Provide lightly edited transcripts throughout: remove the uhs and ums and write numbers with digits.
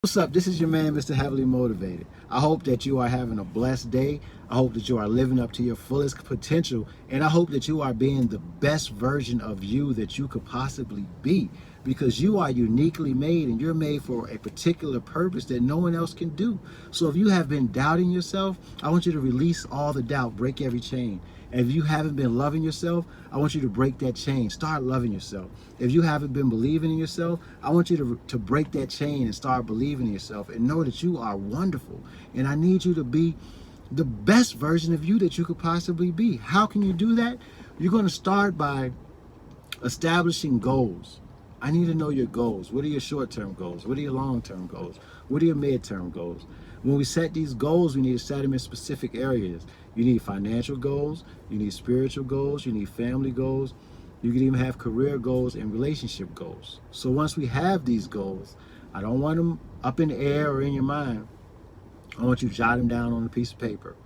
What's up? This is your man, Mr. Heavily Motivated. I hope that you are having a blessed day. I hope that you are living up to your fullest potential. And I hope that you are being the best version of you that you could possibly be. Because you are uniquely made and you're made for a particular purpose that no one else can do. So if you have been doubting yourself, I want you to release all the doubt, break every chain. And if you haven't been loving yourself, I want you to break that chain. Start loving yourself. If you haven't been believing in yourself, I want you to break that chain and start believing in yourself and know that you are wonderful. And I need you to be the best version of you that you could possibly be. How can you do that? You're going to start by establishing goals. I need to know your goals. What are your short-term goals? What are your long-term goals? What are your mid-term goals? When we set these goals, we need to set them in specific areas. You need financial goals, you need spiritual goals, you need family goals. You can even have career goals and relationship goals. So once we have these goals, I don't want them up in the air or in your mind. I want you to jot them down on a piece of paper.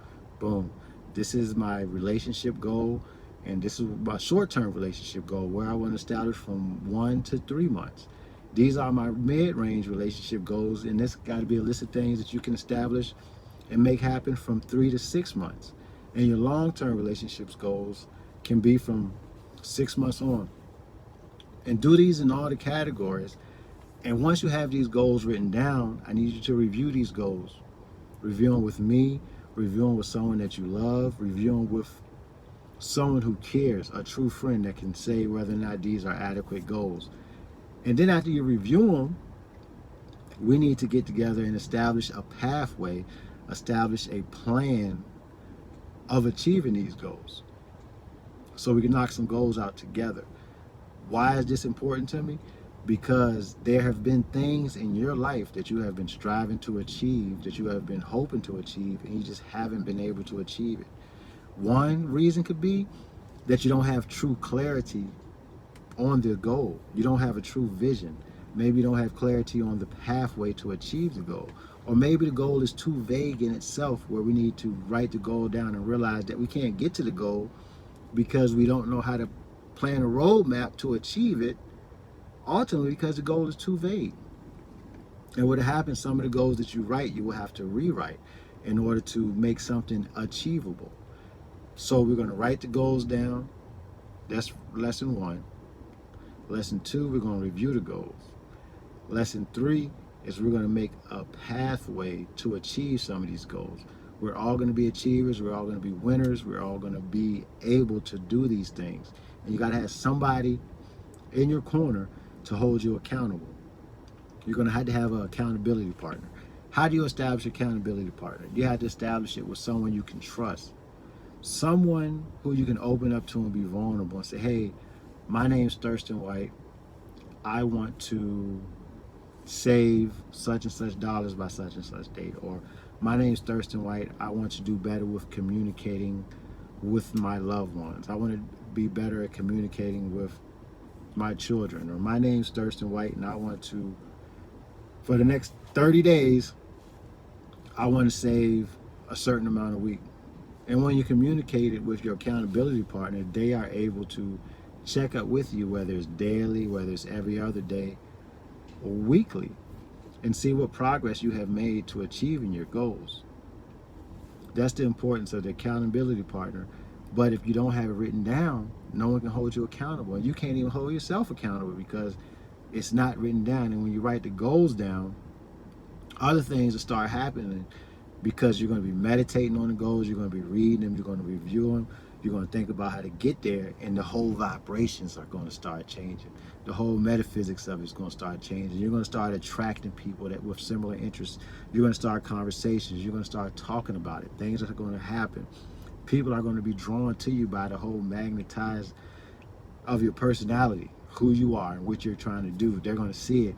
Boom. This is my relationship goal, and this is my short-term relationship goal, where I want to establish from 1 to 3 months. These are my mid-range relationship goals, and this got to be a list of things that you can establish and make happen from 3 to 6 months. And your long-term relationships goals can be from 6 months on. And do these in all the categories. And once you have these goals written down, I need you to review these goals. Review them with me, review them with someone that you love, review them with someone who cares, a true friend that can say whether or not these are adequate goals. And then after you review them, we need to get together and establish a pathway, establish a plan of achieving these goals, so we can knock some goals out together. Why is this important to me? Because there have been things in your life that you have been striving to achieve, that you have been hoping to achieve, and you just haven't been able to achieve it. One reason could be that you don't have true clarity on the goal. You don't have a true vision. Maybe you don't have clarity on the pathway to achieve the goal. Or maybe the goal is too vague in itself, where we need to write the goal down and realize that we can't get to the goal because we don't know how to plan a roadmap to achieve it, ultimately because the goal is too vague. And what happens, some of the goals that you write, you will have to rewrite in order to make something achievable. So we're going to write the goals down. That's lesson 1. Lesson 2, we're going to review the goals. Lesson 3 is we're going to make a pathway to achieve some of these goals. We're all going to be achievers. We're all going to be winners. We're all going to be able to do these things. And you got to have somebody in your corner to hold you accountable. You're going to have an accountability partner. How do you establish an accountability partner? You have to establish it with someone you can trust. Someone who you can open up to and be vulnerable and say, hey, my name's Thurston White. I want to save such and such dollars by such and such date. Or my name's Thurston White. I want to do better with communicating with my loved ones. I want to be better at communicating with my children. Or my name's Thurston White, and I want to, for the next 30 days, I want to save a certain amount a week. And when you communicate it with your accountability partner, they are able to check up with you, whether it's daily, whether it's every other day, or weekly, and see what progress you have made to achieving your goals. That's the importance of the accountability partner. But if you don't have it written down, no one can hold you accountable. And you can't even hold yourself accountable because it's not written down. And when you write the goals down, other things will start happening, because you're going to be meditating on the goals, you're going to be reading them, you're going to review them, you're going to think about how to get there, and the whole vibrations are going to start changing. The whole metaphysics of it is going to start changing. You're going to start attracting people that with similar interests. You're going to start conversations. You're going to start talking about it. Things are going to happen. People are going to be drawn to you by the whole magnetized of your personality, who you are and what you're trying to do. They're going to see it.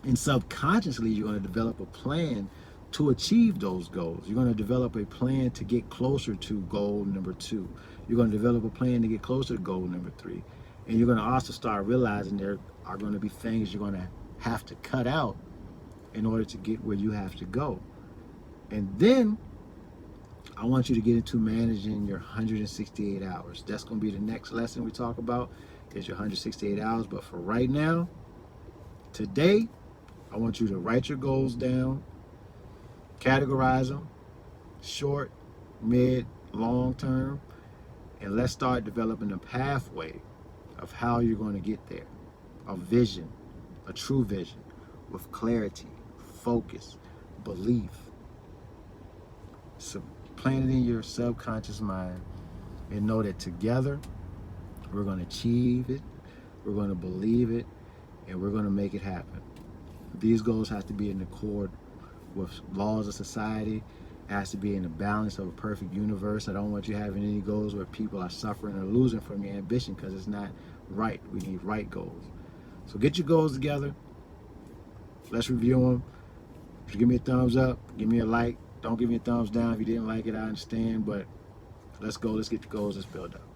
And subconsciously, you're going to develop a plan to achieve those goals. You're going to develop a plan to get closer to goal number 2. You're going to develop a plan to get closer to goal number 3. And you're going to also start realizing there are going to be things you're going to have to cut out in order to get where you have to go. And then I want you to get into managing your 168 hours. That's going to be the next lesson we talk about, is your 168 hours. But for right now, today, I want you to write your goals down, categorize them, short, mid, long term, and let's start developing a pathway of how you're going to get there. A vision, a true vision, with clarity, focus, belief. So plant it in your subconscious mind and know that together we're going to achieve it, we're going to believe it, and we're going to make it happen. These goals have to be in accord with laws of society. It has to be in the balance of a perfect universe. I don't want you having any goals where people are suffering or losing from your ambition, because it's not right. We need right goals. So get your goals together. Let's review them. If you give me a thumbs up, give me a like. Don't give me a thumbs down if you didn't like it. I understand, but let's go. Let's get the goals. Let's build up.